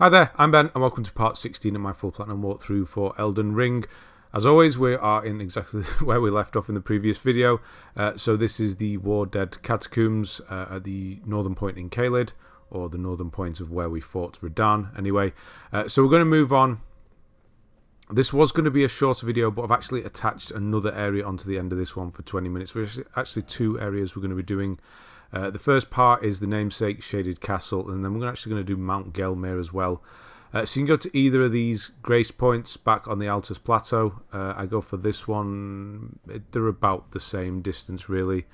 Hi there, I'm Ben and welcome to part 16 of my full platinum walkthrough for Elden Ring. As always, we are in exactly where we left off in the previous video. So this is the War Dead Catacombs at the northern point in Caelid, or the northern point of where we fought Radahn. Anyway, so we're going to move on. This was going to be a shorter video, but I've actually attached another area onto the end of this one for 20 minutes. There's actually two areas we're going to be doing. The first part is the namesake Shaded Castle, and then we're actually going to do Mount Gelmir as well. So you can go to either of these grace points back on the Altus Plateau. I go for this one. They're about the same distance, really.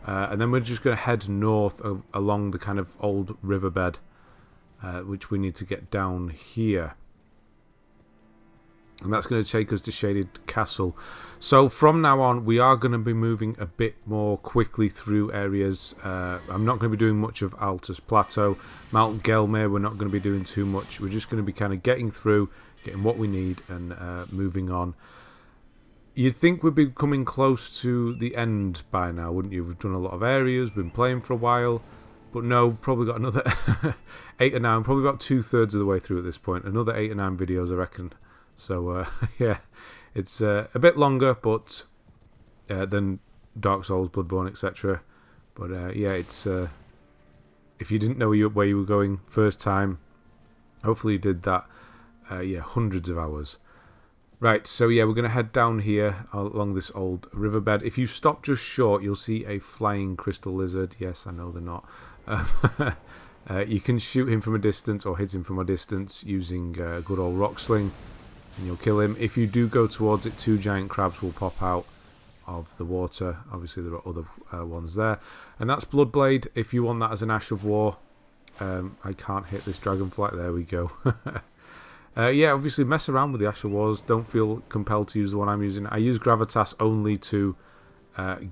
And then we're just going to head north along the kind of old riverbed, which we need to get down here. And that's going to take us to Shaded Castle. So from now on, we are going to be moving a bit more quickly through areas. I'm not going to be doing much of Altus Plateau. Mount Gelmir, we're not going to be doing too much. We're just going to be kind of getting through, getting what we need, and moving on. You'd think we'd be coming close to the end by now, wouldn't you? We've done a lot of areas, been playing for a while. But no, we've probably got another 8 or 9, probably about 2/3 of the way through at this point. Another 8 or 9 videos, I reckon. So, yeah, it's a bit longer but than Dark Souls, Bloodborne, etc. But, yeah, it's if you didn't know where you were going first time, hopefully you did that. Yeah, hundreds of hours. Right, so, yeah, we're going to head down here along this old riverbed. If you stop just short, you'll see a flying crystal lizard. Yes, I know they're not. You can shoot him from a distance or hit him from a distance using a good old rock sling. And you'll kill him. If you do go towards it, 2 giant crabs will pop out of the water. Obviously there are other ones there. And that's Bloodblade. If you want that as an Ash of War. I can't hit this dragonfly. There we go. Yeah, obviously mess around with the Ash of Wars. Don't feel compelled to use the one I'm using. I use Gravitas only to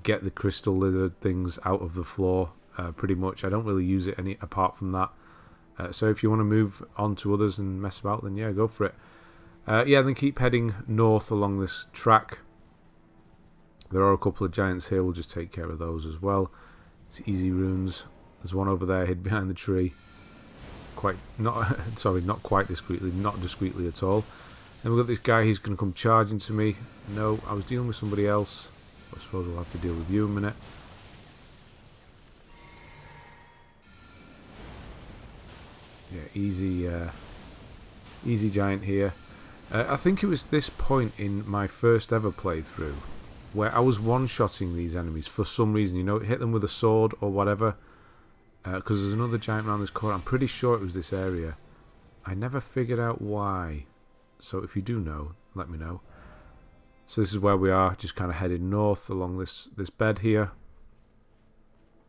get the crystal lizard things out of the floor. Pretty much. I don't really use it any apart from that. So if you want to move on to others and mess about, then yeah, go for it. Yeah, then keep heading north along this track. There are a couple of giants here. We'll just take care of those as well. It's easy runes. There's one over there hid behind the tree. Not quite discreetly. Not discreetly at all. Then we've got this guy. He's going to come charging to me. No, I was dealing with somebody else. I suppose we'll have to deal with you in a minute. Yeah, easy giant here. I think it was this point in my first ever playthrough where I was one-shotting these enemies for some reason. You know, hit them with a sword or whatever. Because there's another giant around this corner. I'm pretty sure it was this area. I never figured out why. So if you do know, let me know. So this is where we are, just kind of heading north along this bed here.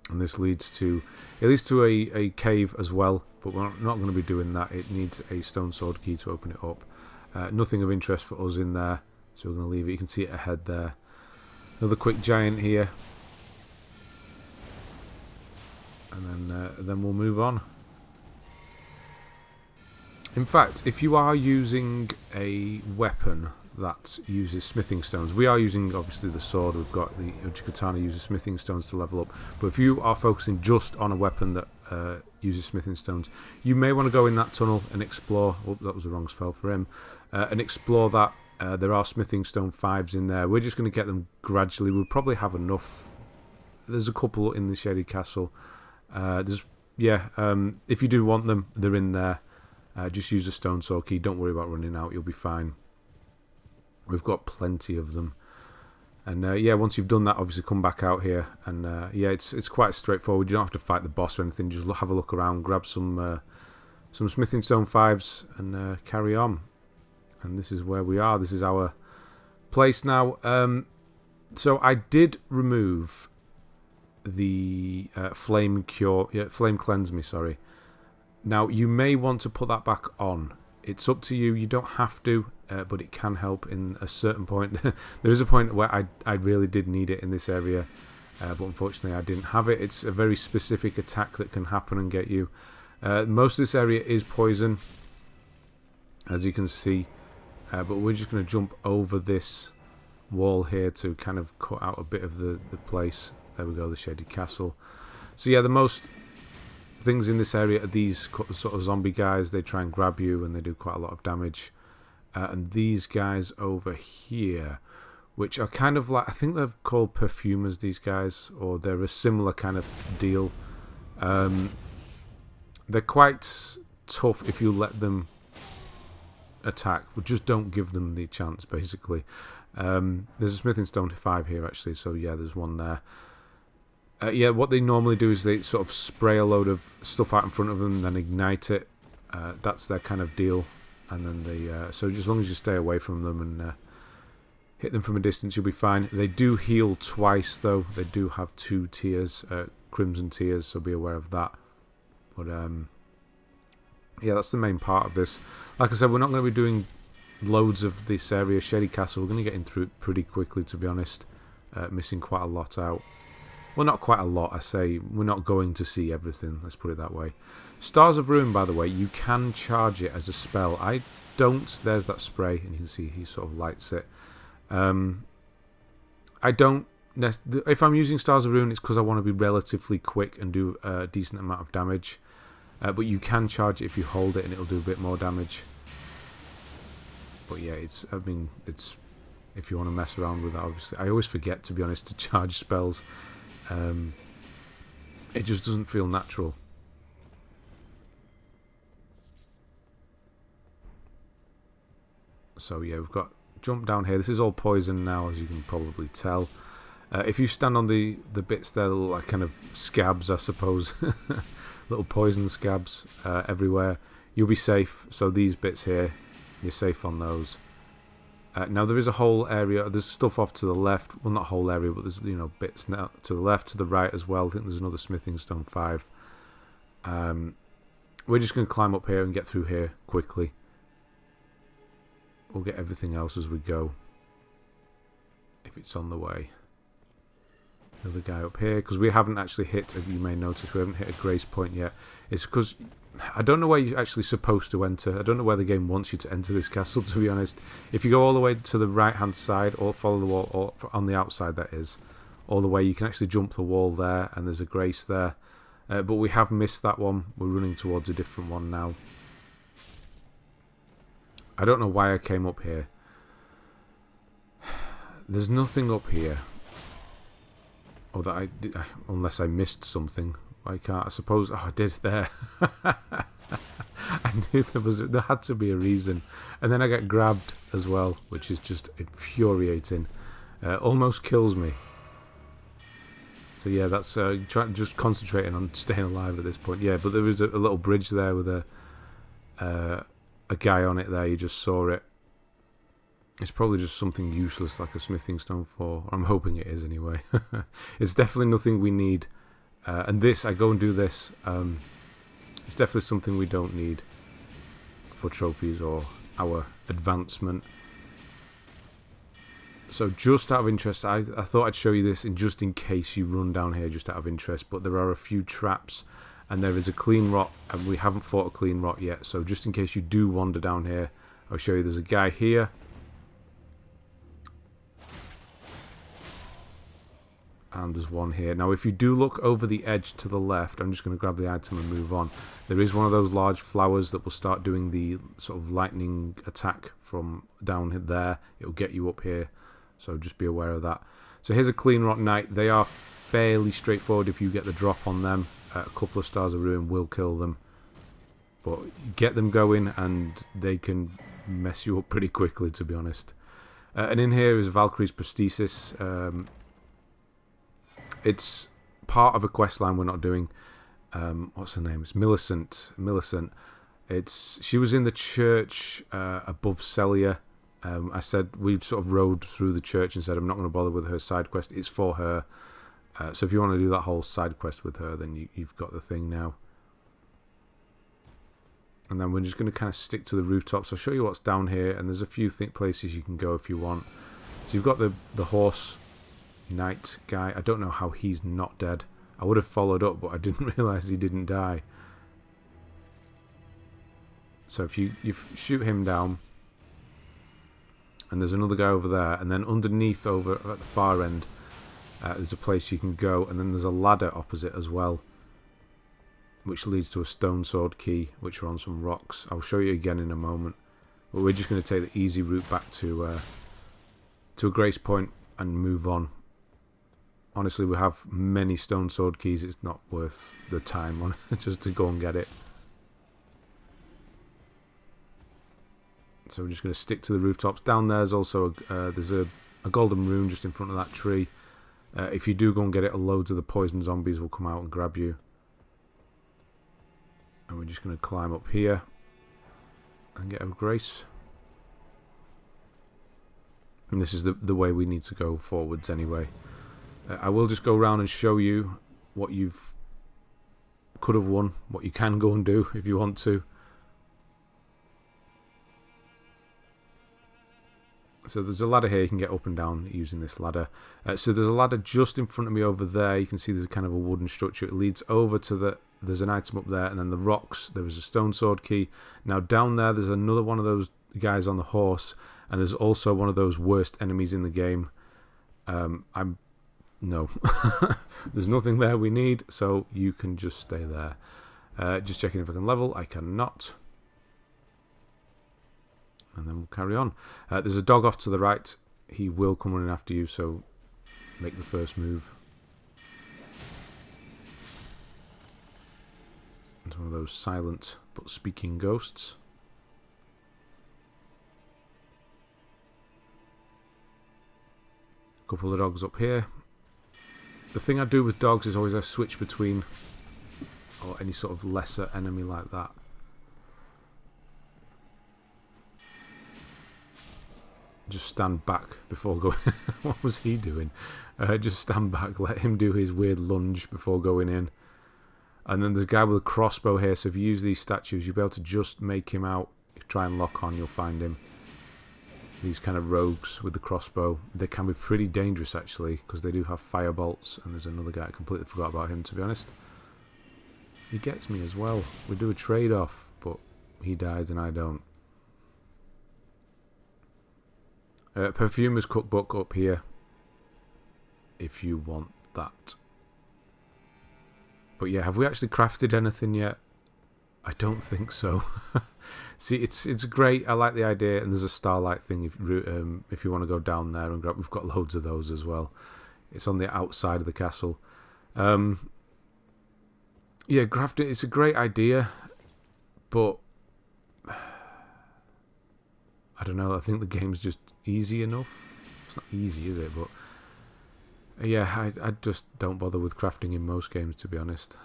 And this leads to a cave as well. But we're not going to be doing that. It needs a Stonesword Key to open it up. Nothing of interest for us in there, so we're going to leave it. You can see it ahead there. Another quick giant here, and then we'll move on. In fact, if you are using a weapon that uses smithing stones, we are using obviously the sword. We've got the Uchi-Katana uses smithing stones to level up. But if you are focusing just on a weapon that uses smithing stones, you may want to go in that tunnel and explore. Oh, that was the wrong spell for him. And explore that. There are smithing stone 5s in there. We're just going to get them gradually. We'll probably have enough. There's a couple in the Shaded Castle. If you do want them, they're in there. Just use a Stonesword Key. Don't worry about running out. You'll be fine. We've got plenty of them. And yeah, once you've done that, obviously come back out here. And yeah, it's quite straightforward. You don't have to fight the boss or anything. Just have a look around, grab some smithing stone 5s, and carry on. And this is where we are. This is our place now. So I did remove the flame cleanse me. Sorry. Now you may want to put that back on. It's up to you. You don't have to, but it can help in a certain point. There is a point where I really did need it in this area, but unfortunately I didn't have it. It's a very specific attack that can happen and get you. Most of this area is poison, as you can see. But we're just going to jump over this wall here to kind of cut out a bit of the place. There we go, the Shaded Castle. So yeah, the most things in this area are these sort of zombie guys. They try and grab you and they do quite a lot of damage. And these guys over here, which are kind of like, I think they're called Perfumers, these guys, or they're a similar kind of deal. They're quite tough if you let them attack, but just don't give them the chance, basically. There's a Smithing Stone 5 here, actually, so yeah, there's one there. Yeah, what they normally do is they sort of spray a load of stuff out in front of them, then ignite it. That's their kind of deal. And then they, so as long as you stay away from them and hit them from a distance, you'll be fine. They do heal twice, though. They do have 2 tiers, Crimson Tears, so be aware of that. But yeah, that's the main part of this. Like I said, we're not going to be doing loads of this area, Shady Castle. We're going to get in through it pretty quickly, to be honest. Missing quite a lot out. Well, not quite a lot, I say. We're not going to see everything, let's put it that way. Stars of Ruin, by the way, you can charge it as a spell. I don't. There's that spray, and you can see he sort of lights it. I don't. If I'm using Stars of Ruin, it's because I want to be relatively quick and do a decent amount of damage. But you can charge it if you hold it, and it'll do a bit more damage. But yeah, it's. I mean, it's. If you want to mess around with that, obviously, I always forget, to be honest, to charge spells. It just doesn't feel natural. So yeah, we've got jump down here. This is all poison now, as you can probably tell. If you stand on the bits there, little like kind of scabs, I suppose, little poison scabs everywhere, you'll be safe. So these bits here, you're safe on those. Now there is a whole area. There's stuff off to the left. Well, not whole area, but there's bits now to the left, to the right as well. I think there's another Smithing Stone 5. We're just going to climb up here and get through here quickly. We'll get everything else as we go, if it's on the way. Another guy up here, because we haven't actually hit, you may notice, we haven't hit a grace point yet. It's because I don't know where you're actually supposed to enter. I don't know where the game wants you to enter this castle, to be honest. If you go all the way to the right hand side, or follow the wall, or on the outside that is, all the way, you can actually jump the wall there, and there's a grace there. But we have missed that one. We're running towards a different one now. I don't know why I came up here. There's nothing up here. Or that I did, unless I missed something. I can't. I suppose. Oh, I did there. I knew there had to be a reason. And then I get grabbed as well, which is just infuriating. Almost kills me. So yeah, that's just concentrating on staying alive at this point. Yeah, but there is a little bridge there with a guy on it there. You just saw it. It's probably just something useless like a Smithing Stone 4. I'm hoping it is anyway. It's definitely nothing we need. And this, I go and do this. It's definitely something we don't need for trophies or our advancement. So just out of interest, I thought I'd show you this just in case you run down here just out of interest. But there are a few traps. And there is a clean rot, and we haven't fought a clean rot yet. So just in case you do wander down here, I'll show you there's a guy here. And there's one here. Now if you do look over the edge to the left, I'm just going to grab the item and move on. There is one of those large flowers that will start doing the sort of lightning attack from down there. It will get you up here. So just be aware of that. So here's a clean rot knight. They are fairly straightforward if you get the drop on them. A couple of Stars of Ruin will kill them. But get them going and they can mess you up pretty quickly, to be honest. And in here is Valkyrie's Prosthesis. It's part of a quest line we're not doing. What's her name? It's Millicent. She was in the church above Celia. I said we sort of rode through the church and said I'm not going to bother with her side quest. It's for her. So if you want to do that whole side quest with her, then you've got the thing now. And then we're just going to kind of stick to the rooftops. I'll show you what's down here, and there's a few places you can go if you want. So you've got the horse knight guy. I don't know how he's not dead. I would have followed up, but I didn't realise he didn't die. So if you shoot him down, and there's another guy over there, and then underneath over at the far end, there's a place you can go, and then there's a ladder opposite as well. which leads to a Stonesword Key, which are on some rocks. I'll show you again in a moment. But we're just going to take the easy route back to a Grace Point and move on. Honestly, we have many Stonesword Keys. It's not worth the time on just to go and get it. So we're just going to stick to the rooftops. Down there's also there's a golden rune just in front of that tree. If you do go and get it, loads of the poison zombies will come out and grab you. And we're just going to climb up here and get a Grace. And this is the way we need to go forwards anyway. I will just go around and show you what you've could have won, what you can go and do if you want to. So there's a ladder here, you can get up and down using this ladder. So there's a ladder just in front of me over there. You can see there's kind of a wooden structure. It leads over to there's an item up there, and then the rocks, there is a Stonesword Key. Now down there, there's another one of those guys on the horse, and there's also one of those worst enemies in the game. No. There's nothing there we need, so you can just stay there. Just checking if I can level. I cannot. And then we'll carry on. There's a dog off to the right. He will come running after you, so make the first move. It's one of those silent but speaking ghosts. A couple of dogs up here. The thing I do with dogs is always I switch between, or any sort of lesser enemy like that. Just stand back before going. What was he doing? Just stand back, let him do his weird lunge before going in. And then there's a guy with a crossbow here, so if you use these statues, you'll be able to just make him out. If you try and lock on, you'll find him. These kind of rogues with the crossbow, they can be pretty dangerous actually, because they do have fire bolts. And there's another guy, I completely forgot about him, to be honest. He gets me as well. We do a trade-off, but he dies and I don't. Perfumer's Cookbook up here, if you want that. But yeah, have we actually crafted anything yet? I don't think so. See, it's great. I like the idea, and there's a starlight thing if you want to go down there and grab. We've got loads of those as well. It's on the outside of the castle. Yeah, crafting. It's a great idea, but I don't know. I think the game's just easy enough. It's not easy, is it? But yeah, I just don't bother with crafting in most games, to be honest.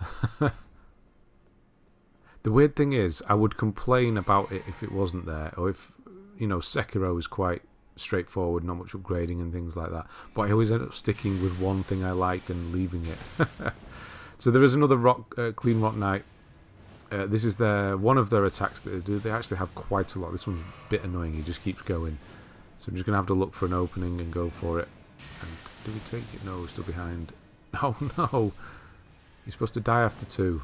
The weird thing is, I would complain about it if it wasn't there, or if, you know, Sekiro is quite straightforward, not much upgrading and things like that. But I always end up sticking with one thing I like and leaving it. So there is another Clean Rock Knight. This is one of their attacks that they do. They actually have quite a lot. This one's a bit annoying. He just keeps going. So I'm just going to have to look for an opening and go for it. And do we take it? No, we're still behind. Oh no! You're supposed to die after 2.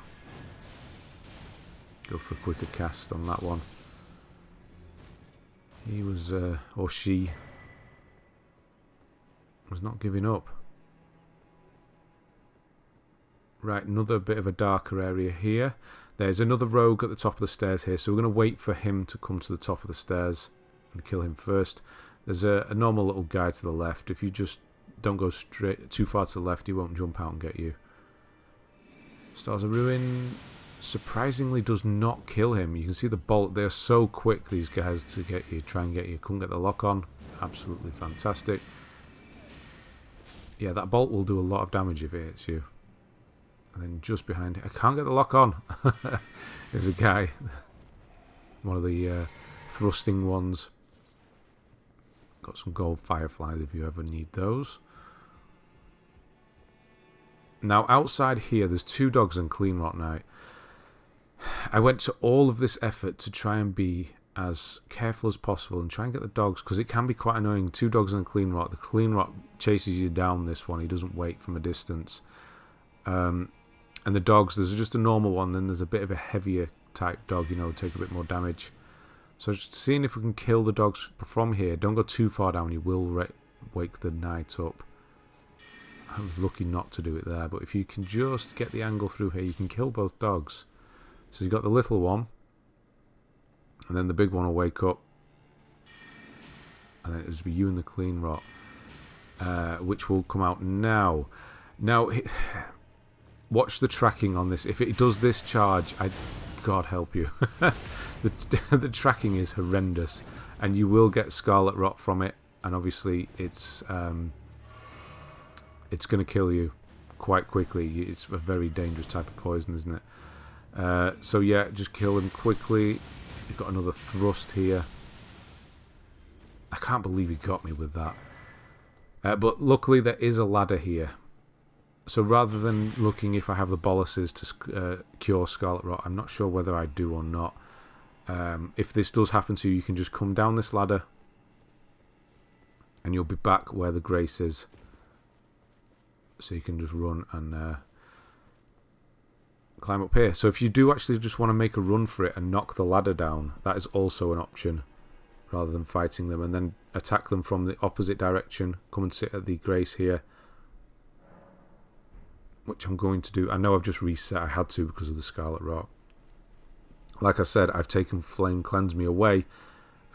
Go for a quicker cast on that one. He was, or she, was not giving up. Right, another bit of a darker area here. There's another rogue at the top of the stairs here, so we're going to wait for him to come to the top of the stairs and kill him first. There's a normal little guy to the left. If you just don't go straight too far to the left, he won't jump out and get you. Stars of Ruin surprisingly does not kill him. You can see the bolt. They're so quick, these guys, to get you, try and get you. Couldn't get the lock on. Absolutely fantastic. Yeah, that bolt will do a lot of damage if it hits you. And then just behind it, I can't get the lock on. There's a guy, one of the thrusting ones. Got some gold fireflies if you ever need those. Now outside here, there's 2 dogs and Clean Rock Knight. I went to all of this effort to try and be as careful as possible and try and get the dogs, because it can be quite annoying. 2 dogs and Clean Rock. The Clean Rock chases you down, this one. He doesn't wait from a distance. And the dogs, there's just a normal one, then there's a bit of a heavier type dog, you know, take a bit more damage. So just seeing if we can kill the dogs from here. Don't go too far down, you will wake the knight up. I was lucky not to do it there, but if you can just get the angle through here, you can kill both dogs. So you've got the little one, and then the big one will wake up, and then it'll just be you and the clean rot, which will come out now. Now, watch the tracking on this. If it does this charge, God help you. the tracking is horrendous, and you will get scarlet rot from it, and obviously it's going to kill you quite quickly. It's a very dangerous type of poison, isn't it? So yeah, just kill him quickly. You've got another thrust here. I can't believe he got me with that. But luckily there is a ladder here. So rather than looking if I have the boluses to cure Scarlet Rot, I'm not sure whether I do or not. If this does happen to you, you can just come down this ladder and you'll be back where the Grace is. So you can just run and climb up here. So if you do actually just want to make a run for it and knock the ladder down, that is also an option, rather than fighting them, and then attack them from the opposite direction. Come and sit at the Grace here, which I'm going to do. I know I've just reset. I had to because of the Scarlet Rot. Like I said, I've taken Flame Cleanse Me away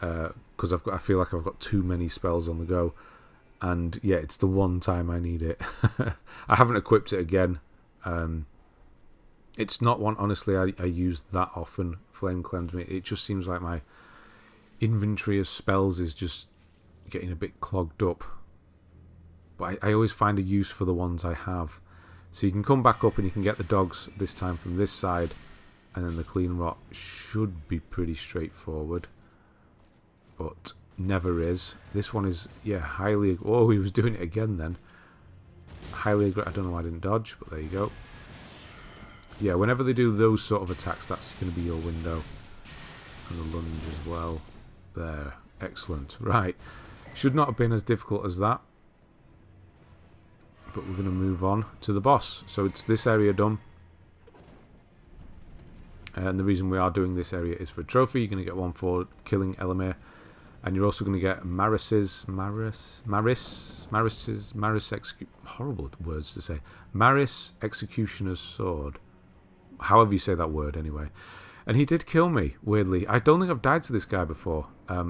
because I feel like I've got too many spells on the go. And yeah, it's the one time I need it. I haven't equipped it again. It's not one, honestly, I use that often, Flame Cleanse Me. It just seems like my inventory of spells is just getting a bit clogged up. But I always find a use for the ones I have. So you can come back up and you can get the dogs this time from this side. And then the Clean Rot should be pretty straightforward. But never is. This one is, yeah, highly... Oh, he was doing it again then. Highly aggressive. I don't know why I didn't dodge, but there you go. Yeah, whenever they do those sort of attacks, that's going to be your window. And the lunge as well. There. Excellent. Right. Should not have been as difficult as that. But we're going to move on to the boss. So it's this area done. And the reason we are doing this area is for a trophy. You're going to get one for killing Elemer. And you're also going to get horrible words to say. Marais Executioner's Sword. However you say that word anyway. And he did kill me, weirdly. I don't think I've died to this guy before.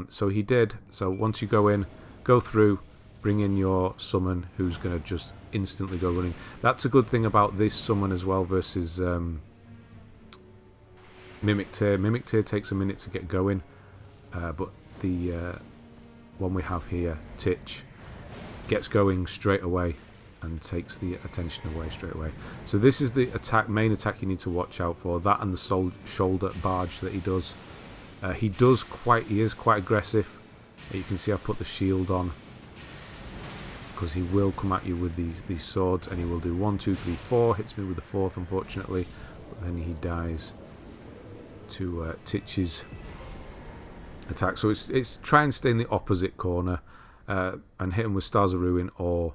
So he did. So once you go in, go through, bring in your summon, who's going to just instantly go running. That's a good thing about this summon as well versus Mimic Tear. Mimic Tear takes a minute to get going. But the one we have here, Titch, gets going straight away and takes the attention away straight away. So this is the main attack you need to watch out for. That and the shoulder barge that he does. He is quite aggressive. You can see I put the shield on because he will come at you with these swords, and he will do 1, 2, 3, 4. Hits me with the 4th, unfortunately, but then he dies to Titch's attack. So it's try and stay in the opposite corner and hit him with Stars of Ruin or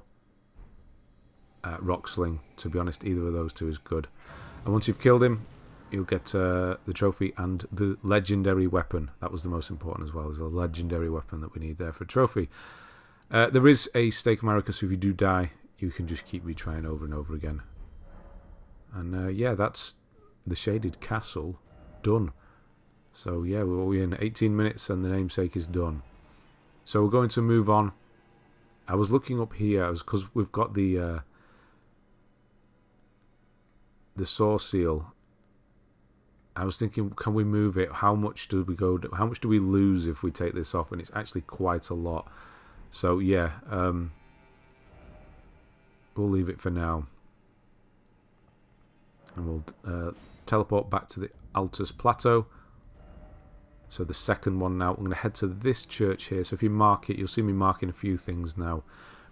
Rock Sling. To be honest, either of those two is good. And once you've killed him, you'll get the trophy and the legendary weapon. That was the most important as well. There's a legendary weapon that we need there for a trophy. There is a Stake America, so if you do die, you can just keep retrying over and over again. And yeah, that's the Shaded Castle done. So yeah, we're in 18 minutes and the namesake is done. So we're going to move on. I was looking up here because we've got the Saw Seal. I was thinking, can we move it? How much do we go? How much do we lose if we take this off? And it's actually quite a lot. So yeah, we'll leave it for now, and we'll teleport back to the Altus Plateau. So the second one now. I'm going to head to this church here. So if you mark it, you'll see me marking a few things now.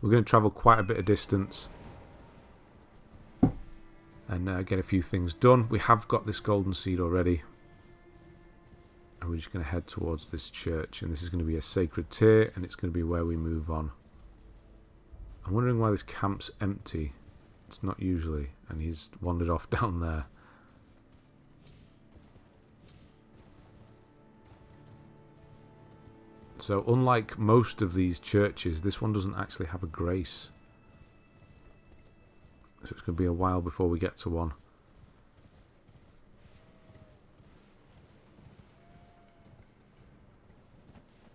We're going to travel quite a bit of distance and get a few things done. We have got this golden seed already. And we're just going to head towards this church. And this is going to be a sacred tier, and it's going to be where we move on. I'm wondering why this camp's empty. It's not usually. And he's wandered off down there. So unlike most of these churches, this one doesn't actually have a grace. So it's going to be a while before we get to one.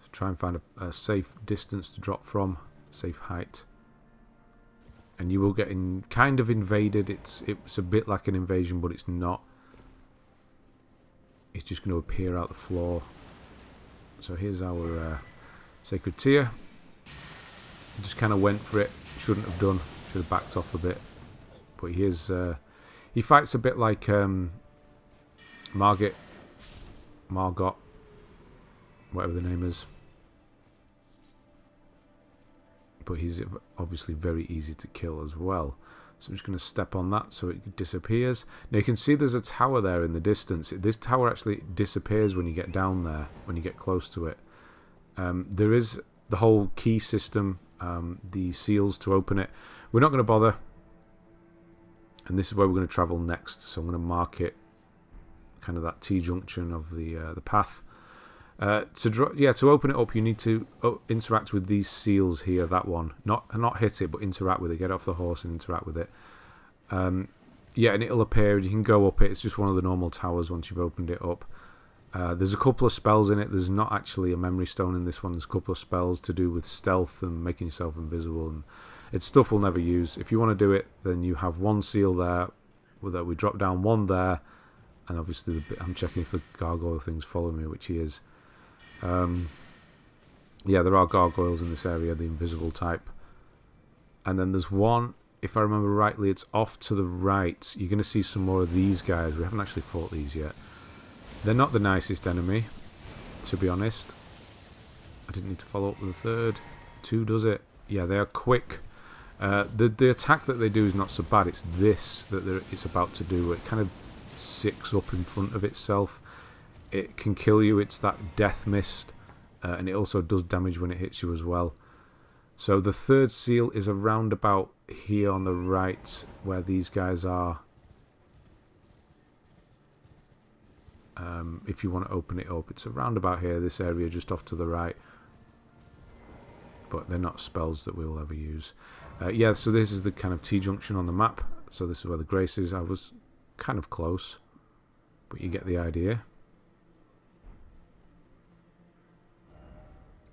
So try and find a safe distance to drop from, safe height. And you will get kind of invaded. It's a bit like an invasion, but it's not. It's just going to appear out the floor. So here's our Sacred Tear. Just kind of went for it. Shouldn't have done. Should have backed off a bit. But he fights a bit like Margot, whatever the name is. But he's obviously very easy to kill as well. So I'm just going to step on that so it disappears. Now you can see there's a tower there in the distance. This tower actually disappears when you get down there, when you get close to it. There is the whole key system, the seals to open it. We're not going to bother. And this is where we're going to travel next. So I'm going to mark it, kind of that T-junction of the path. To open it up, you need to interact with these seals here. That one, not hit it, but interact with it. Get off the horse and interact with it. And it'll appear. You can go up it. It's just one of the normal towers once you've opened it up. There's a couple of spells in it. There's not actually a memory stone in this one. There's a couple of spells to do with stealth and making yourself invisible, and it's stuff we'll never use. If you want to do it, then you have one seal there. That we drop down one there, and obviously I'm checking if the gargoyle things follow me, which he is. There are gargoyles in this area, the invisible type. And then there's one, if I remember rightly, it's off to the right. You're going to see some more of these guys. We haven't actually fought these yet. They're not the nicest enemy, to be honest. I didn't need to follow up with a third. 2 does it. Yeah, they are quick. The attack that they do is not so bad. It's this that it's about to do. It kind of sicks up in front of itself. It can kill you. It's that death mist, and it also does damage when it hits you as well. So the third seal is around about here on the right, where these guys are. If you want to open it up, it's around about here, this area just off to the right. But they're not spells that we will ever use. So this is the kind of T-junction on the map. So this is where the Grace is. I was kind of close, but you get the idea.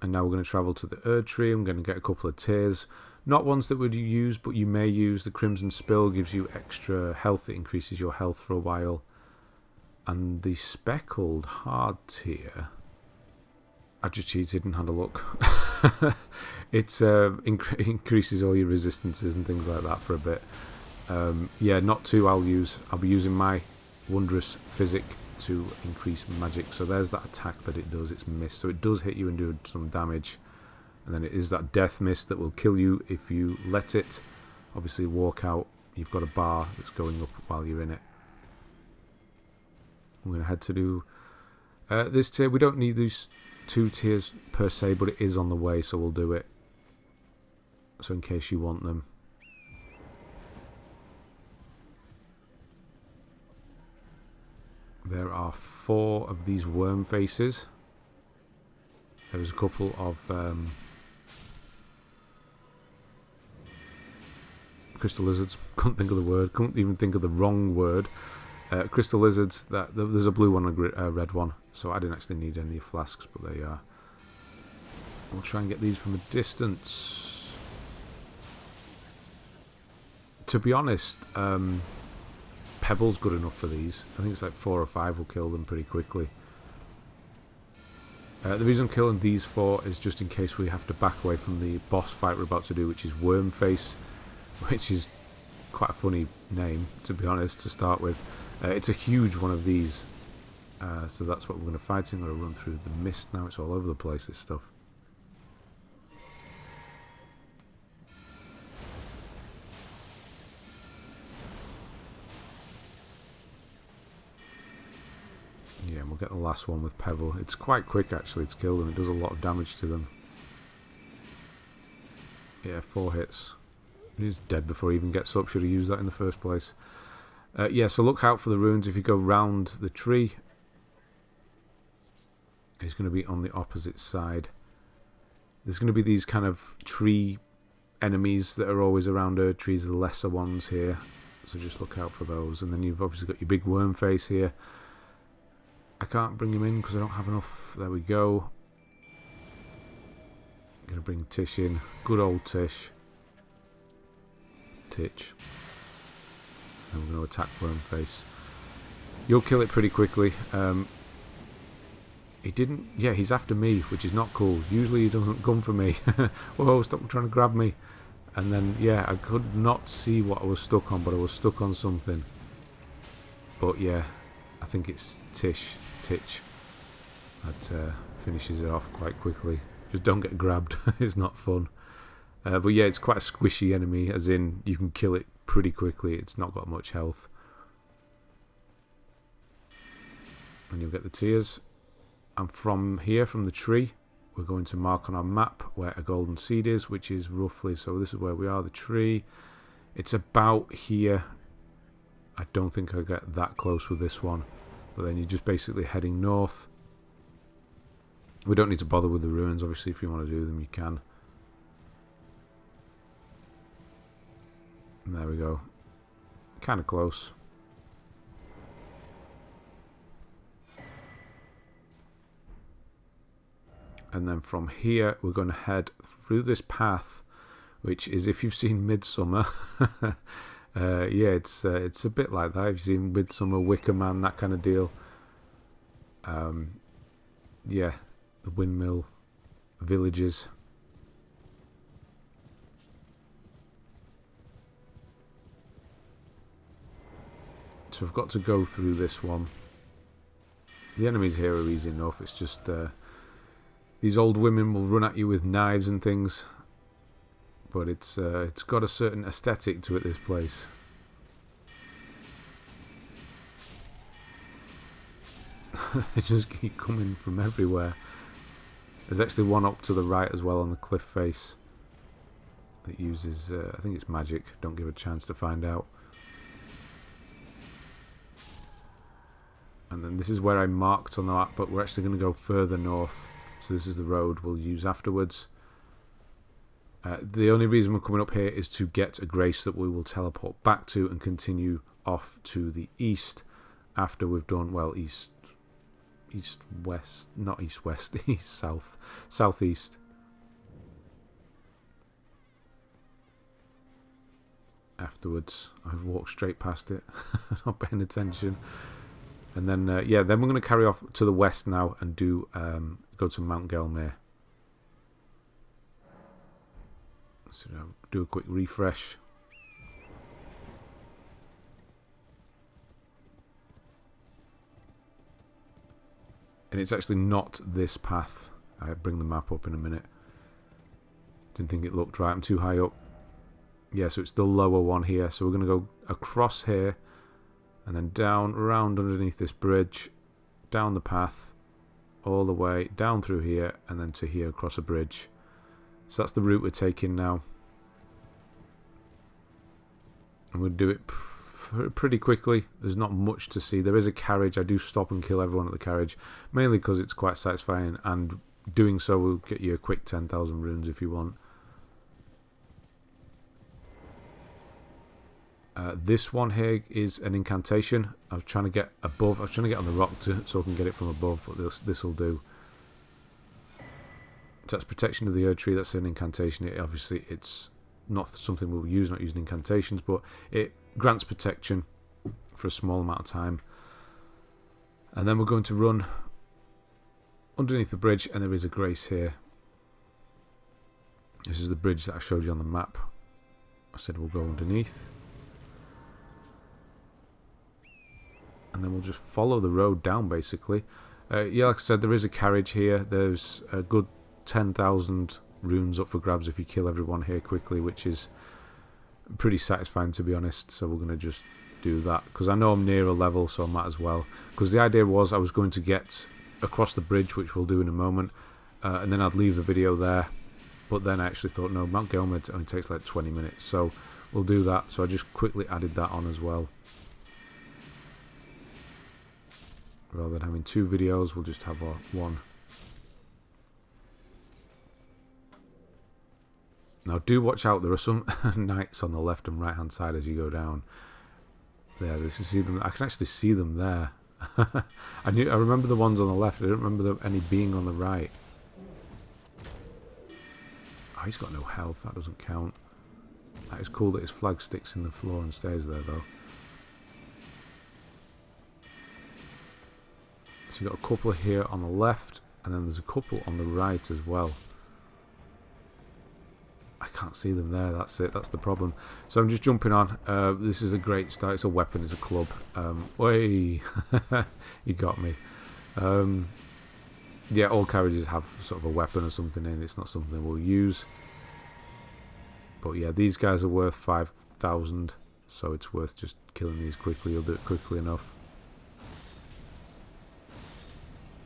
And now we're going to travel to the Erdtree. I'm going to get a couple of tears. Not ones that would you use, but you may use. The Crimsonspill gives you extra health. It increases your health for a while. And the Speckled Hardtear, I just cheated and had a look. It increases all your resistances and things like that for a bit. Not 2 I'll use. I'll be using my Wondrous Physic to increase magic. So there's that attack that it does. It's mist. So it does hit you and do some damage. And then it is that death mist that will kill you if you let it. Obviously walk out. You've got a bar that's going up while you're in it. I'm going to head to do this tier. We don't need these 2 tiers per se, but it is on the way, so we'll do it. So in case you want them. There are 4 of these Wormfaces. There's a couple of crystal lizards. Couldn't think of the word. Couldn't even think of the wrong word. Crystal lizards. There's a blue one and a red one. So I didn't actually need any flasks, but there you are. We'll try and get these from a distance. To be honest, Pebble's good enough for these. I think it's like 4 or 5 will kill them pretty quickly. The reason I'm killing these 4 is just in case we have to back away from the boss fight we're about to do, which is Wormface, which is quite a funny name, to be honest, to start with. It's a huge one of these, so that's what we're going to fight. I'm going to run through the mist now. It's all over the place, this stuff. Yeah, and we'll get the last one with Pebble. It's quite quick actually to kill them. It does a lot of damage to them. Yeah, 4 hits. He's dead before he even gets up. Should have used that in the first place. So look out for the runes. If you go round the tree, he's going to be on the opposite side. There's going to be these kind of tree enemies that are always around Erdtree, the lesser ones here. So just look out for those. And then you've obviously got your big Wormface here. I can't bring him in because I don't have enough. There we go. I'm going to bring Tish in. Good old Tish. Titch. And we're going to attack Wormface. You'll kill it pretty quickly. He didn't... Yeah, he's after me, which is not cool. Usually he doesn't come for me. Whoa, stop trying to grab me. And then, yeah, I could not see what I was stuck on, but I was stuck on something. But yeah, I think it's Titch. That finishes it off quite quickly. Just don't get grabbed. It's not fun. But yeah, it's quite a squishy enemy, as in you can kill it pretty quickly. It's not got much health. And you'll get the tears. And from here, from the tree, we're going to mark on our map where a golden seed is, which is roughly, so this is where we are, the tree. It's about here. I don't think I'll get that close with this one. But then you're just basically heading north. We don't need to bother with the ruins, obviously. If you want to do them, you can. And there we go. Kind of close. And then from here, we're going to head through this path, which is, if you've seen Midsummer, yeah, it's a bit like that. If you've seen Midsummer, Wicker Man, that kind of deal. Yeah, the windmill villages. So I've got to go through this one. The enemies here are easy enough. It's just these old women will run at you with knives and things. But it's got a certain aesthetic to it, this place. They just keep coming from everywhere. There's actually one up to the right as well on the cliff face that uses, I think it's magic. Don't give a chance to find out. And then this is where I marked on the map, but we're actually going to go further north. So this is the road we'll use afterwards. The only reason we're coming up here is to get a grace that we will teleport back to and continue off to the east after we've done, well, east, west, not east, west, east, south, southeast. Afterwards, I've walked straight past it, not paying attention. And then, yeah, then we're going to carry off to the west now and do go to Mount Gelmir. So do a quick refresh. And it's actually not this path. I'll bring the map up in a minute. Didn't think it looked right. I'm too high up. Yeah, so it's the lower one here. So we're going to go across here. And then down, around underneath this bridge. Down the path. All the way down through here. And then to here across a bridge. So that's the route we're taking now. I'm going to do it pretty quickly. There's not much to see. There is a carriage. I do stop and kill everyone at the carriage. Mainly because it's quite satisfying. And doing so will get you a quick 10,000 runes if you want. This one here is an incantation. I was trying to get above. I was trying to get on the rock so I can get it from above. But this will do. So that's protection of the Erdtree. That's an incantation. Obviously, it's not something we'll use. Not using incantations, but it grants protection for a small amount of time. And then we're going to run underneath the bridge, and there is a grace here. This is the bridge that I showed you on the map. I said we'll go underneath. And then we'll just follow the road down, basically. Yeah, like I said, there is a carriage here. There's a good 10,000 runes up for grabs if you kill everyone here quickly, which is pretty satisfying, to be honest. So we're going to just do that, because I know I'm near a level, so I might as well. Because the idea was I was going to get across the bridge, which we'll do in a moment, and then I'd leave the video there. But then I actually thought, no, Mount Gelmir only takes like 20 minutes, so we'll do that. So I just quickly added that on as well. Rather than having two videos, we'll just have one. Now do watch out, there are some knights on the left and right hand side as you go down. There, you see them. I can actually see them there. I remember the ones on the left, I don't remember any being on the right. Oh, he's got no health, that doesn't count. That is cool that his flag sticks in the floor and stays there though. So you've got a couple here on the left, and then there's a couple on the right as well. I can't see them there, that's it, that's the problem. So I'm just jumping on. This is a great start, it's a weapon, it's a club. Way, you got me. Yeah, all carriages have sort of a weapon or something in, it's not something we'll use. But yeah, these guys are worth 5,000, so it's worth just killing these quickly, you'll do it quickly enough.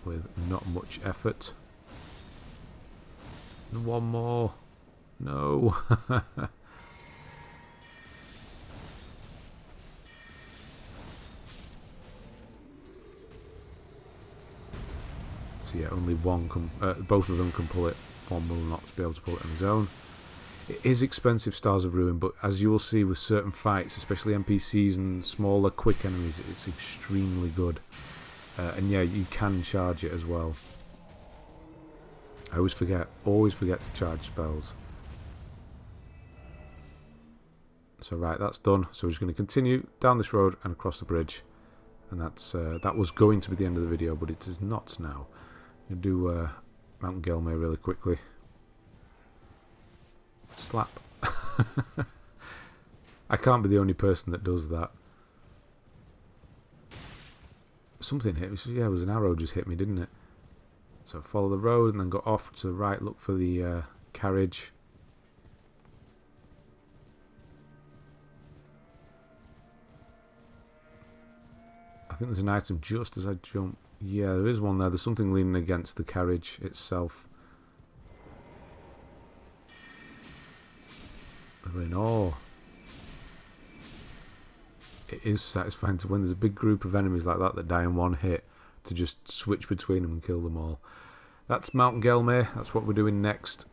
With not much effort. And one more. No. So yeah, only one can, both of them can pull it. One will not be able to pull it on his own. It is expensive Stars of Ruin, but as you will see with certain fights, especially NPCs and smaller quick enemies, it's extremely good. And yeah, you can charge it as well. I always forget to charge spells. So right, that's done. So we're just going to continue down this road and across the bridge. And that's that was going to be the end of the video, but it is not now. I'm going to do Mountain Gelmir really quickly. Slap. I can't be the only person that does that. Something hit me. Yeah, it was an arrow just hit me, didn't it? So follow the road and then go off to the right, look for the carriage. I think there's an item just as I jump. Yeah, there is one there. There's something leaning against the carriage itself. Oh. It is satisfying to when there's a big group of enemies like that die in one hit, to just switch between them and kill them all. That's Mountain Gelmir. That's what we're doing next.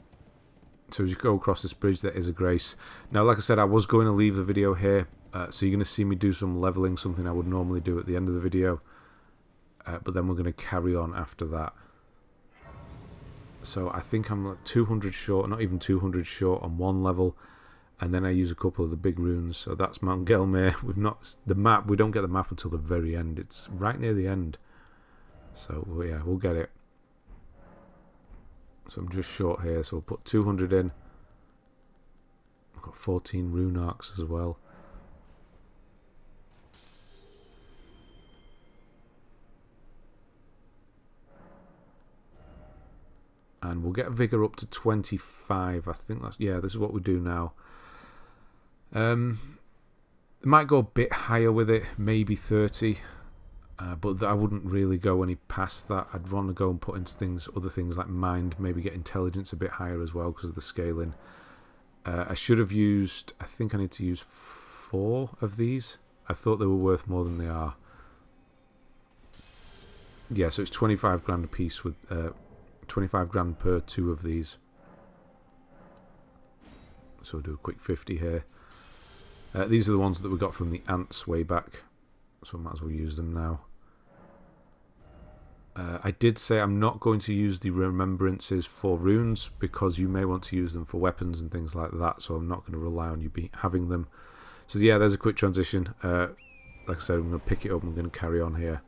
So as you go across this bridge, there is a grace. Now, like I said, I was going to leave the video here, so you're going to see me do some leveling, something I would normally do at the end of the video. But then we're going to carry on after that. So I think I'm like 200 short, not even 200 short on one level. And then I use a couple of the big runes. So that's Mount Gelmir. We've not the map. We don't get the map until the very end. It's right near the end. So yeah, we'll get it. So I'm just short here. So we'll put 200 in. I've got 14 rune arcs as well. And we'll get vigor up to 25. I think that's, yeah, this is what we do now. Might go a bit higher with it, maybe 30, but I wouldn't really go any past that. I'd want to go and put into other things like mind, maybe get intelligence a bit higher as well because of the scaling. I should have used, I think I need to use 4 of these. I thought they were worth more than they are. Yeah, so it's 25 grand a piece with 25 grand per 2 of these. So we'll do a quick 50 here. These are the ones that we got from the ants way back, so I might as well use them now. I did say I'm not going to use the remembrances for runes because you may want to use them for weapons and things like that, so I'm not going to rely on you having them. So yeah, there's a quick transition. Like I said, I'm going to pick it up and I'm going to carry on here.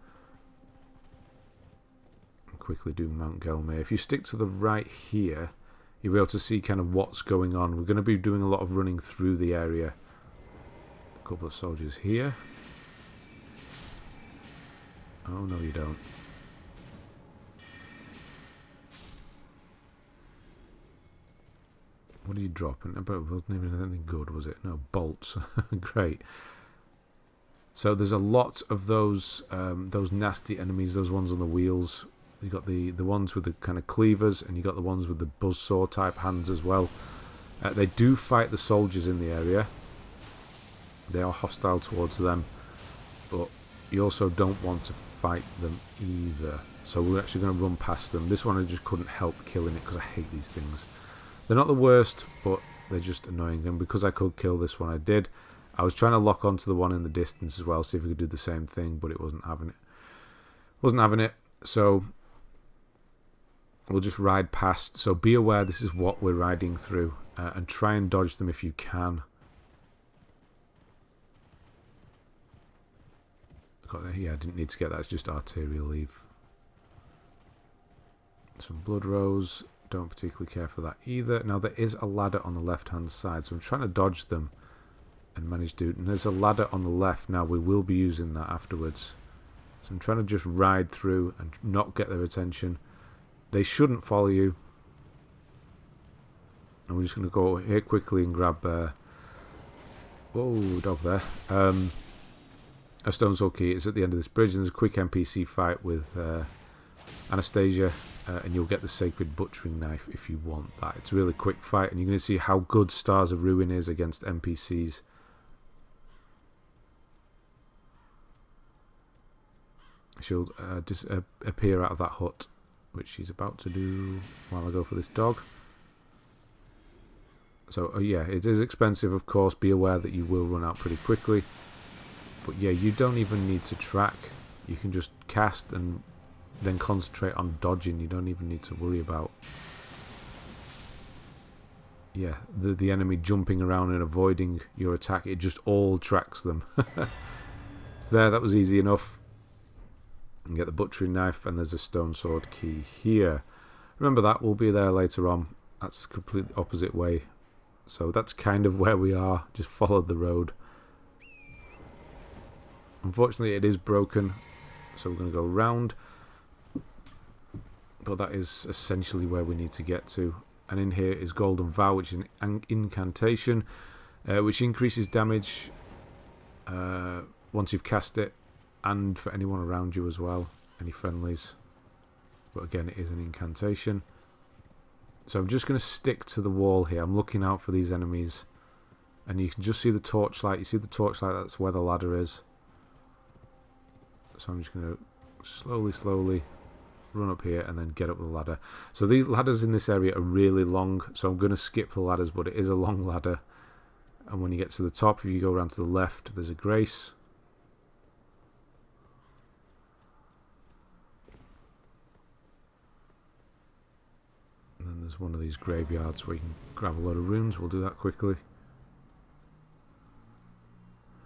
And quickly do Mount Gelmir. If you stick to the right here, you'll be able to see kind of what's going on. We're going to be doing a lot of running through the area. A couple of soldiers here. Oh no, you don't. What are you dropping? But it wasn't even anything good, was it? No, bolts. Great. So there's a lot of those nasty enemies, those ones on the wheels. You got the ones with the kind of cleavers, and you got the ones with the buzzsaw type hands as well. They do fight the soldiers in the area. They are hostile towards them, but you also don't want to fight them either. So we're actually going to run past them. This one I just couldn't help killing it because I hate these things. They're not the worst, but They're just annoying, and because I could kill this one, I did. I was trying to lock onto the one in the distance as well, see if we could do the same thing, but it wasn't having it. Wasn't having it, so we'll just ride past. So be aware this is what we're riding through, and try and dodge them if you can. Yeah, I didn't need to get that, it's just Arteria Leaf. Some Bloodrose, don't particularly care for that either. Now there is a ladder on the left hand side, so I'm trying to dodge them and manage to do it. And there's a ladder on the left, now we will be using that afterwards. So I'm trying to just ride through and not get their attention. They shouldn't follow you. And we're just going to go here quickly and grab... whoa, dog there. A Stonesword Key. It's at the end of this bridge, and there's a quick NPC fight with Anastasia, and you'll get the Sacred Butchering Knife if you want that. It's a really quick fight, and you're going to see how good Stars of Ruin is against NPCs. She'll appear out of that hut, which she's about to do while I go for this dog. So yeah, it is expensive, of course. Be aware that you will run out pretty quickly. But yeah, you don't even need to track. You can just cast and then concentrate on dodging. You don't even need to worry about the enemy jumping around and avoiding your attack. It just all tracks them. So there, that was easy enough. And get the Butchering Knife, and there's a Stonesword Key here. Remember that, we'll be there later on. That's completely opposite way. So that's kind of where we are. Just followed the road. Unfortunately, it is broken, so we're going to go round. But that is essentially where we need to get to. And in here is Golden Vow, which is an incantation, which increases damage once you've cast it, and for anyone around you as well, any friendlies. But again, it is an incantation. So I'm just going to stick to the wall here. I'm looking out for these enemies, and you can just see the torchlight. You see the torchlight, that's where the ladder is. So I'm just going to slowly run up here and then get up the ladder. So these ladders in this area are really long, so I'm going to skip the ladders, but it is a long ladder. And when you get to the top, if you go around to the left, there's a Grace. And then there's one of these graveyards where you can grab a load of runes. We'll do that quickly.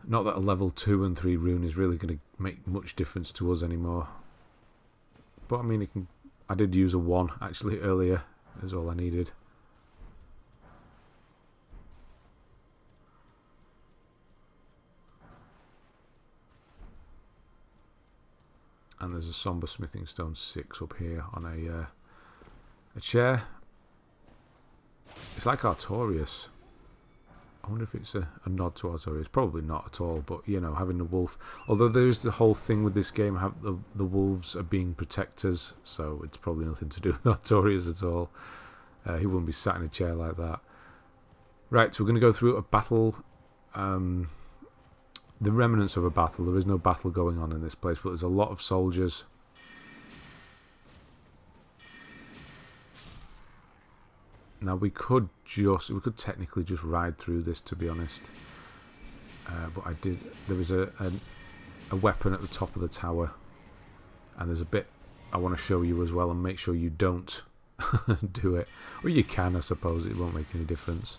Not that a level 2 and 3 rune is really going to make much difference to us anymore. But I mean, I did use a 1 actually earlier. Is all I needed. And there's a Somber Smithing Stone 6 up here on a chair. It's like Artorias. I wonder if it's a nod to Artorias. Probably not at all, but you know, having the wolf. Although there's the whole thing with this game, have the wolves are being protectors, so it's probably nothing to do with Artorias at all. He wouldn't be sat in a chair like that. Right, so we're going to go through a battle. The remnants of a battle. There is no battle going on in this place, but there's a lot of soldiers. Now we could technically just ride through this, to be honest. But I did. There was a weapon at the top of the tower, and there's a bit I want to show you as well, and make sure you don't do it. Or you can, I suppose. It won't make any difference.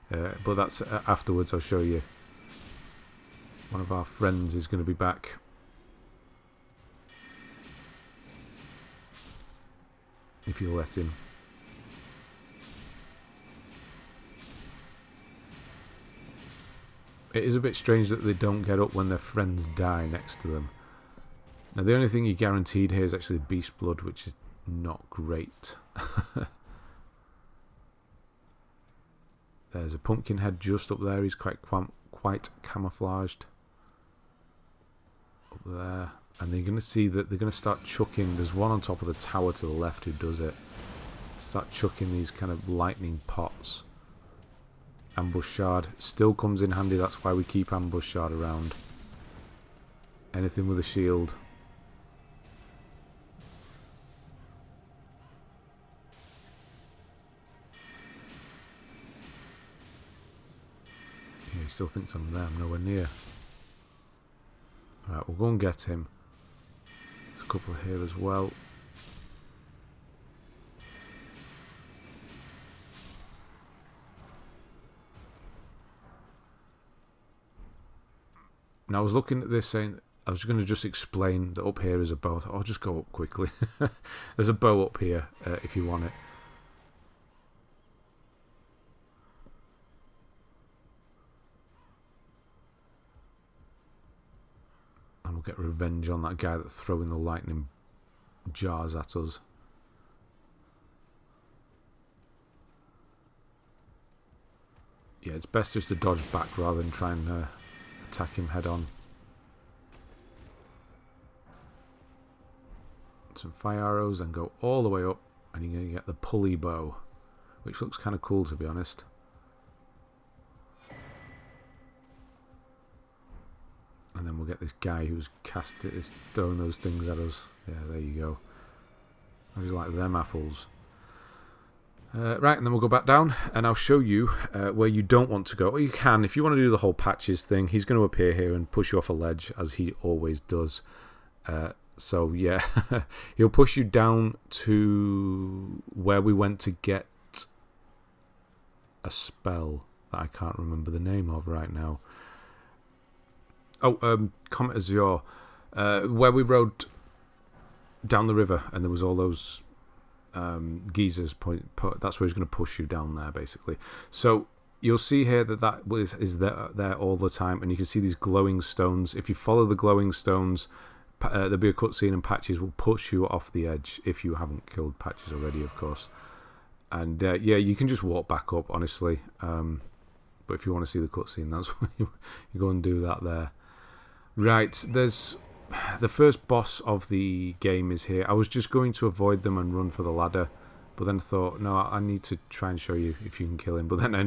But that's afterwards. I'll show you. One of our friends is going to be back. If you'll let him. It is a bit strange that they don't get up when their friends die next to them. Now the only thing you're guaranteed here is actually Beast Blood, which is not great. There's a pumpkin head just up there. He's quite camouflaged. Up there. And they're going to see that they're going to start chucking. There's one on top of the tower to the left who does it. Start chucking these kind of lightning pots. Ambush Shard still comes in handy, that's why we keep Ambush Shard around. Anything with a shield. still thinks I'm there. I'm nowhere near. Right, we'll go and get him. There's a couple here as well. Now I was looking at this saying, I was going to just explain that up here is a bow. I'll just go up quickly. There's a bow up here if you want it. And we'll get revenge on that guy that's throwing the lightning jars at us. Yeah, it's best just to dodge back rather than try and attack him head on. Some fire arrows and go all the way up, and you're going to get the Pulley Bow, which looks kind of cool, to be honest. And then we'll get this guy who's is throwing those things at us. Yeah, there you go. I just like them apples. Right, and then we'll go back down, and I'll show you where you don't want to go. Or you can, if you want to do the whole patches thing. He's going to appear here and push you off a ledge, as he always does. So, yeah, he'll push you down to where we went to get a spell that I can't remember the name of right now. Oh, Comet Azure, where we rode down the river, and there was all those geezers. That's where he's going to push you down there, basically. So you'll see here that is there all the time, and you can see these glowing stones. If you follow the glowing stones, there'll be a cutscene, and Patches will push you off the edge if you haven't killed Patches already, of course. And yeah, you can just walk back up, honestly. But if you want to see the cutscene, that's where you go and do that there. Right, there's the first boss of the game is here. I was just going to avoid them and run for the ladder, but then I thought, no, I need to try and show you if you can kill him. But then I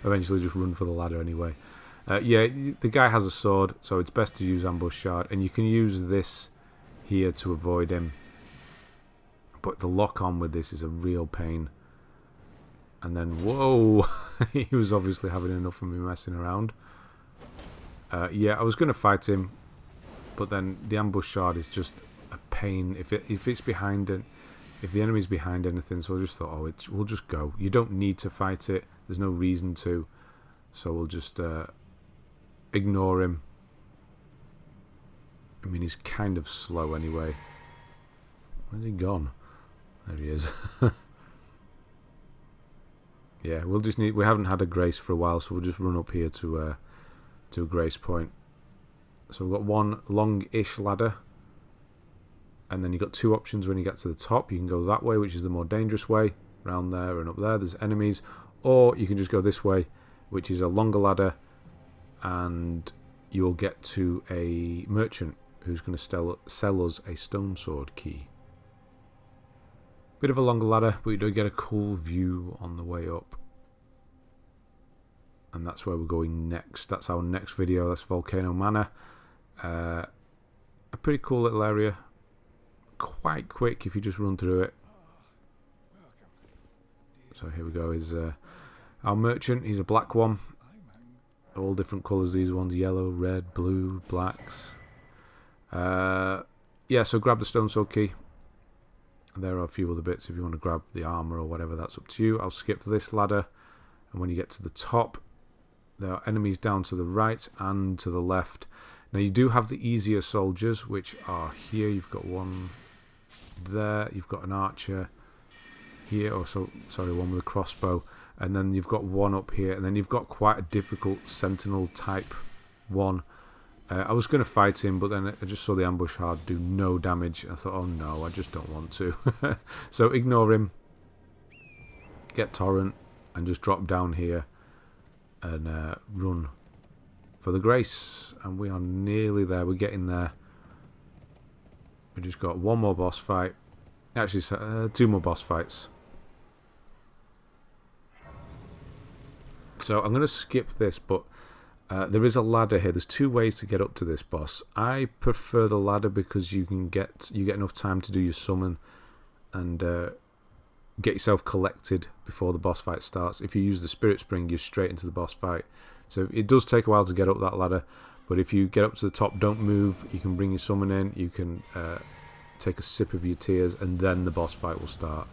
eventually just run for the ladder anyway. Yeah, the guy has a sword, so it's best to use Ambush Shard, and you can use this here to avoid him. But the lock-on with this is a real pain. And then, whoa, he was obviously having enough of me messing around. Yeah, I was going to fight him, but then the Ambush Shard is just a pain if it's behind it, if the enemy's behind anything. So I just thought, oh, we'll just go. You don't need to fight it. There's no reason to. So we'll just ignore him. I mean, he's kind of slow anyway. Where's he gone? There he is. Yeah, we haven't had a grace for a while, so we'll just run up here to a grace point. So we've got one long-ish ladder, and then you've got two options when you get to the top. You can go that way, which is the more dangerous way, around there and up there. There's enemies, or you can just go this way, which is a longer ladder, and you'll get to a merchant who's going to sell us a Stonesword Key. Bit of a longer ladder, but you do get a cool view on the way up. And that's where we're going next. That's our next video. That's Volcano Manor. A pretty cool little area. Quite quick if you just run through it. So here we go. Is our merchant. He's a black one. All different colours. These ones: yellow, red, blue, blacks. Yeah. So grab the Stonesword Key. There are a few other bits if you want to grab the armour or whatever. That's up to you. I'll skip this ladder, and when you get to the top, there are enemies down to the right and to the left. Now you do have the easier soldiers, which are here. You've got one there. You've got an archer here. Oh, sorry, one with a crossbow. And then you've got one up here. And then you've got quite a difficult sentinel type one. I was going to fight him, but then I just saw the ambush hard do no damage. I thought, oh no, I just don't want to. So ignore him. Get Torrent and just drop down here and run for the grace. And we are nearly there. We're getting there. We just got one more boss fight. Actually, two more boss fights. So I'm going to skip this, but there is a ladder here. There's two ways to get up to this boss. I prefer the ladder because you get enough time to do your summon and get yourself collected before the boss fight starts. If you use the Spirit Spring, you're straight into the boss fight. So it does take a while to get up that ladder, but if you get up to the top, don't move. You can bring your summon in, you can take a sip of your tears, and then the boss fight will start.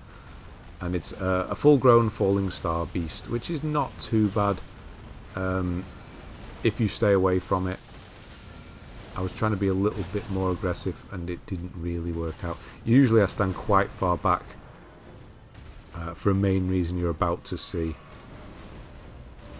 And it's a full-grown falling star beast, which is not too bad if you stay away from it. I was trying to be a little bit more aggressive, and it didn't really work out. Usually I stand quite far back for a main reason you're about to see.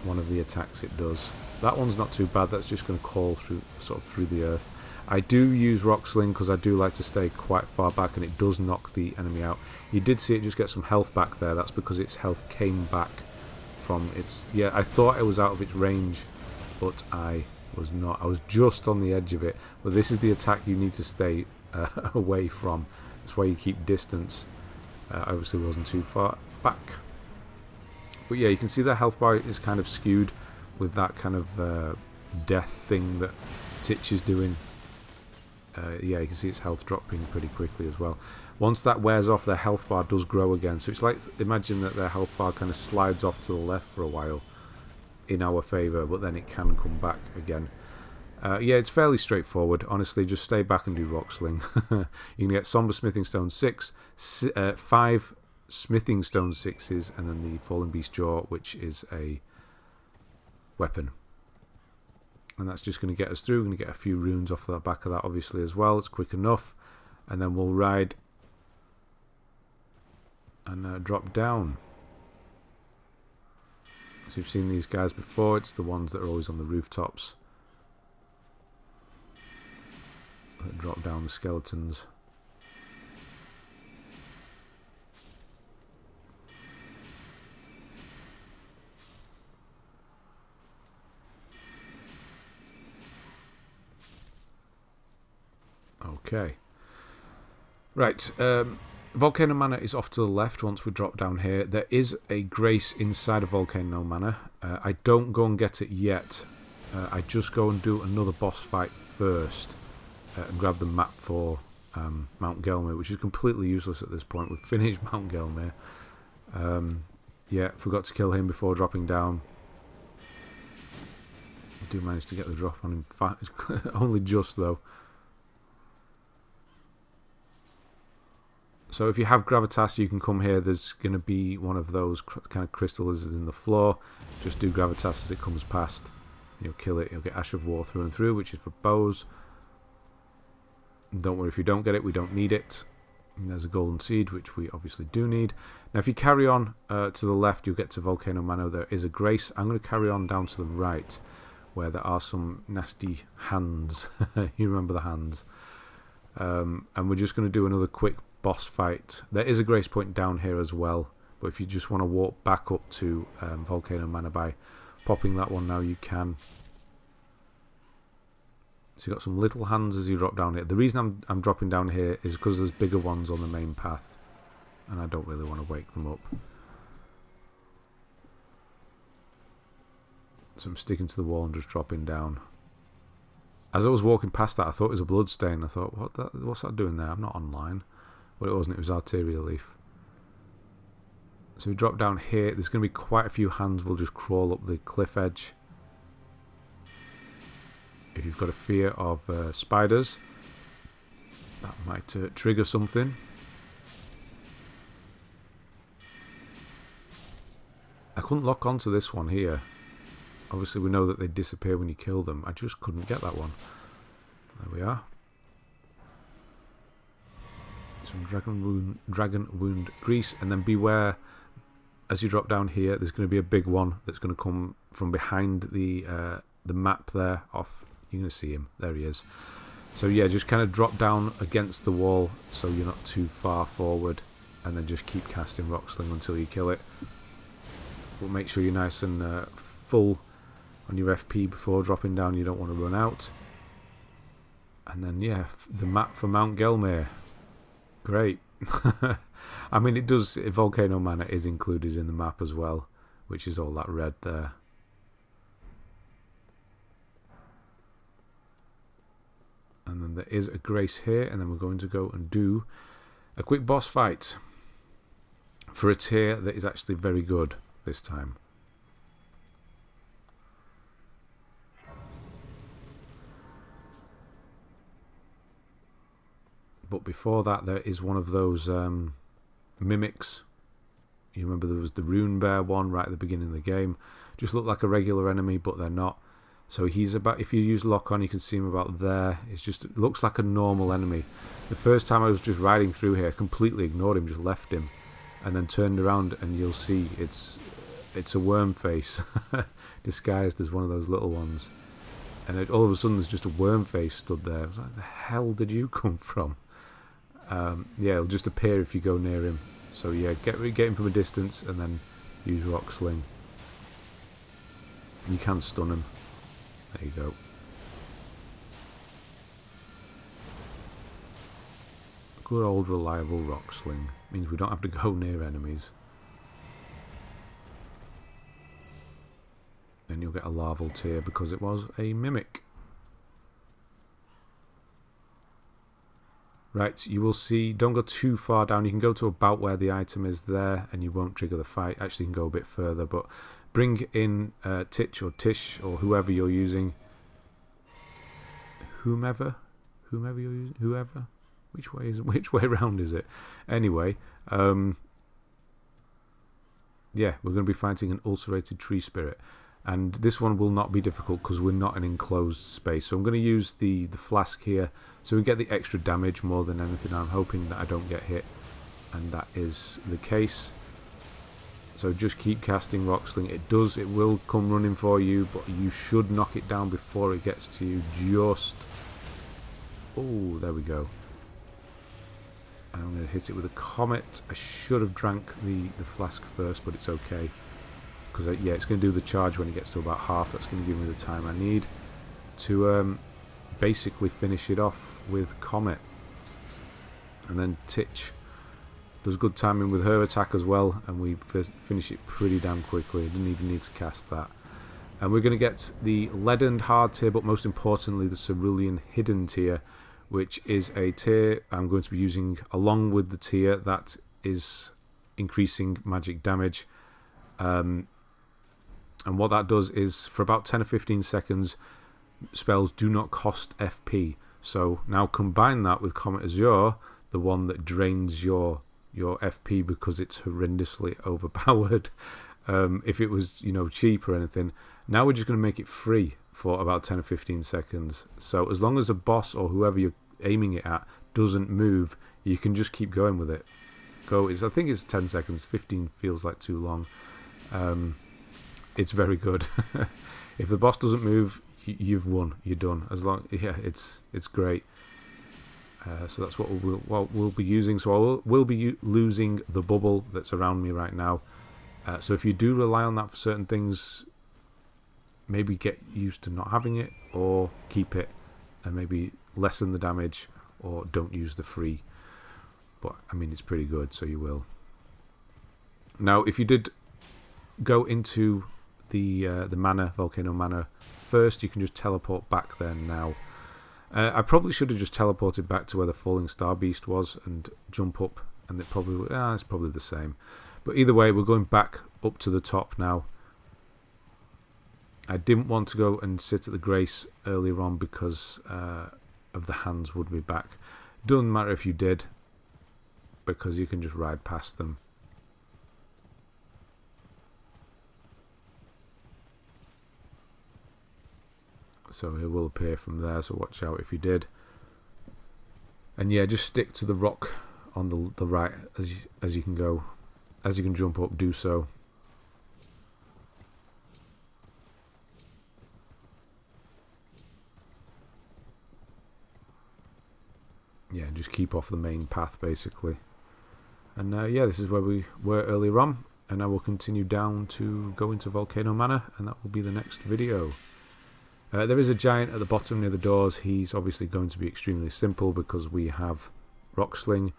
One of the attacks it does. That one's not too bad. That's just going to call through, sort of through the earth. I do use Rock Sling because I do like to stay quite far back, and it does knock the enemy out. You did see it just get some health back there. That's because its health came back from its... Yeah, I thought it was out of its range, but I was not. I was just on the edge of it. But this is the attack you need to stay away from. That's why you keep distance. I obviously wasn't too far back. But yeah, you can see the health bar is kind of skewed with that kind of death thing that Titch is doing. Yeah, you can see its health dropping pretty quickly as well. Once that wears off, their health bar does grow again. So it's like, imagine that their health bar kind of slides off to the left for a while in our favour, but then it can come back again. Yeah, it's fairly straightforward. Honestly, just stay back and do Rock Sling. You can get Somber Smithing Stone 6, 5 Smithing Stone 6s, and then the Falling Beast Jaw, which is a weapon. And that's just going to get us through. We're going to get a few runes off the back of that, obviously, as well. It's quick enough. And then we'll ride and drop down. So you've seen these guys before. It's the ones that are always on the rooftops that drop down the skeletons. Okay. Right. Volcano Manor is off to the left once we drop down here. There is a Grace inside of Volcano Manor. I don't go and get it yet. I just go and do another boss fight first and grab the map for Mount Gelmir, which is completely useless at this point. We've finished Mount Gelmir. Yeah, forgot to kill him before dropping down. I do manage to get the drop on him. Only just, though. So if you have Gravitas, you can come here. There's going to be one of those kind of crystal lizards in the floor. Just do Gravitas as it comes past. You'll kill it. You'll get Ash of War through and through, which is for bows. Don't worry if you don't get it. We don't need it. And there's a Golden Seed, which we obviously do need. Now if you carry on to the left, you'll get to Volcano Manor. There is a Grace. I'm going to carry on down to the right, where there are some nasty hands. You remember the hands. And we're just going to do another quick boss fight. There is a Grace point down here as well, but if you just want to walk back up to Volcano Manor by popping that one now, you can. So you've got some little hands as you drop down here. The reason I'm dropping down here is because there's bigger ones on the main path, and I don't really want to wake them up. So I'm sticking to the wall and just dropping down. As I was walking past that, I thought it was a bloodstain. I thought, what's that doing there? I'm not online. But it wasn't, it was Arteria Leaf. So we drop down here. There's going to be quite a few hands will just crawl up the cliff edge. If you've got a fear of spiders, that might trigger something. I couldn't lock onto this one here. Obviously we know that they disappear when you kill them. I just couldn't get that one. There we are. Some Dragonwound Grease, and then beware as you drop down here. There's going to be a big one that's going to come from behind the map there. Off, you're going to see him. There he is. So yeah, just kind of drop down against the wall so you're not too far forward, and then just keep casting Rock Sling until you kill it. But make sure you're nice and full on your FP before dropping down. You don't want to run out. And then yeah, the map for Mount Gelmir. Great. I mean, it does. Volcano Manor is included in the map as well, which is all that red there. And then there is a Grace here, and then we're going to go and do a quick boss fight for a tier that is actually very good this time. But before that, there is one of those mimics. You remember there was the Rune Bear one right at the beginning of the game. Just looked like a regular enemy, but they're not. So he's about, if you use lock on, you can see him about there. It looks like a normal enemy. The first time I was just riding through here, completely ignored him, just left him, and then turned around, and you'll see it's a Wormface disguised as one of those little ones. And all of a sudden, there's just a Wormface stood there. I was like, the hell did you come from? Yeah, it'll just appear if you go near him. So yeah, get him from a distance, and then use Rock Sling. You can stun him. There you go. Good old reliable Rock Sling. Means we don't have to go near enemies. And you'll get a Larval Tear because it was a mimic. Right, you will see, don't go too far down. You can go to about where the item is there and you won't trigger the fight. Actually, you can go a bit further, but bring in Titch or Tish or whoever you're using. Whomever you're using. Whoever. Which way around is it? Anyway, yeah, we're going to be fighting an Ulcerated Tree Spirit, and this one will not be difficult because we're not in enclosed space. So I'm going to use the flask here, so we get the extra damage more than anything. I'm hoping that I don't get hit, and that is the case. So just keep casting Rock Sling. It will come running for you, but you should knock it down before it gets to you. Just, oh, there we go. And I'm going to hit it with a Comet. I should have drank the flask first, but it's okay. Because, yeah, it's going to do the charge when it gets to about half. That's going to give me the time I need to basically finish it off with Comet. And then Titch does good timing with her attack as well, and we finish it pretty damn quickly. I didn't even need to cast that. And we're going to get the Leaden Hardtear, but most importantly the Cerulean Hidden Tier, which is a tier I'm going to be using along with the tier that is increasing magic damage. And what that does is, for about 10 or 15 seconds, spells do not cost FP. So now combine that with Comet Azure, the one that drains your FP because it's horrendously overpowered. If it was, cheap or anything, now we're just going to make it free for about 10 or 15 seconds. So as long as a boss or whoever you're aiming it at doesn't move, you can just keep going with it. I think it's 10 seconds. 15 feels like too long. It's very good. If the boss doesn't move, you've won. You're done. It's great. So that's what we'll be using. So we'll be losing the bubble that's around me right now. So if you do rely on that for certain things, maybe get used to not having it, or keep it and maybe lessen the damage, or don't use the free. But I mean, it's pretty good, so you will. Now, if you did go into the mana, Volcano Mana first, you can just teleport back there now. I probably should have just teleported back to where the Falling Star Beast was and jump up, and it's probably the same. But either way, we're going back up to the top now. I didn't want to go and sit at the Grace earlier on because of the hands would be back. Doesn't matter if you did, because you can just ride past them. So it will appear from there, so watch out if you did. And yeah, just stick to the rock on the right as you can go. As you can jump up, do so. Yeah, just keep off the main path basically. And yeah, this is where we were earlier on, and now we'll continue down to go into Volcano Manor, and that will be the next video. There is a giant at the bottom near the doors. He's obviously going to be extremely simple because we have Rock Sling,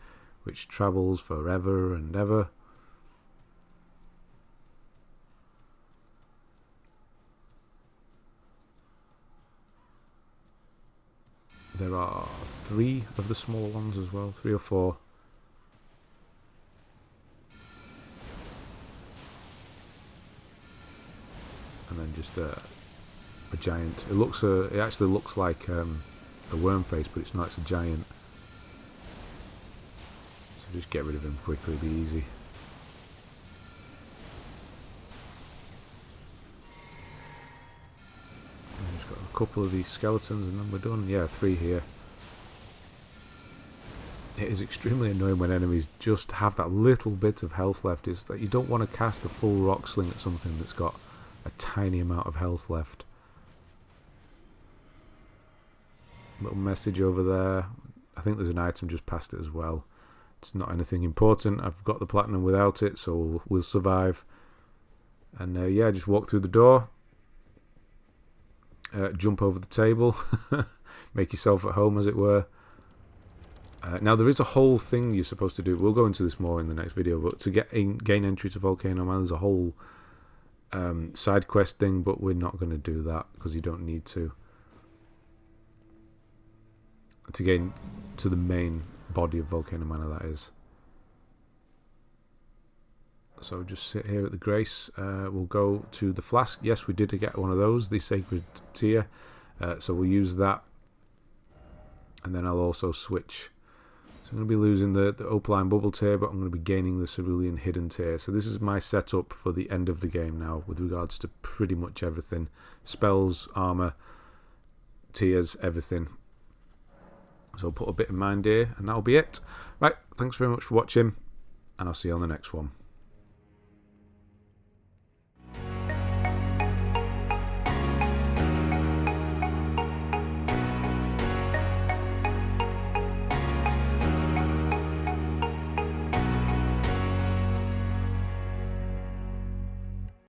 which travels forever and ever. There are 3 of the small ones as well, 3 or 4. And then just a giant. It actually looks like a Wormface, but it's not. It's a giant. Just get rid of him quickly, be easy. And just got a couple of these skeletons and then we're done. Yeah, 3 here. It is extremely annoying when enemies just have that little bit of health left. It's that you don't want to cast a full rock sling at something that's got a tiny amount of health left. Little message over there. I think there's an item just past it as well. It's not anything important. I've got the platinum without it, so we'll survive. And yeah, just walk through the door. Jump over the table. Make yourself at home, as it were. Now, there is a whole thing you're supposed to do. We'll go into this more in the next video. But to gain entry to Volcano Man, there's a whole side quest thing. But we're not going to do that because you don't need to. To gain to the main body of Volcano Manor, that is. So just sit here at the Grace. We'll go to the flask. Yes, we did get one of those, the Sacred Tear. So we'll use that. And then I'll also switch. So I'm going to be losing the Opaline Bubble Tear, but I'm going to be gaining the Cerulean Hidden Tear. So this is my setup for the end of the game now, with regards to pretty much everything. Spells, armor, tears, everything. So I'll put a bit in mind here, and that'll be it. Right, thanks very much for watching, and I'll see you on the next one.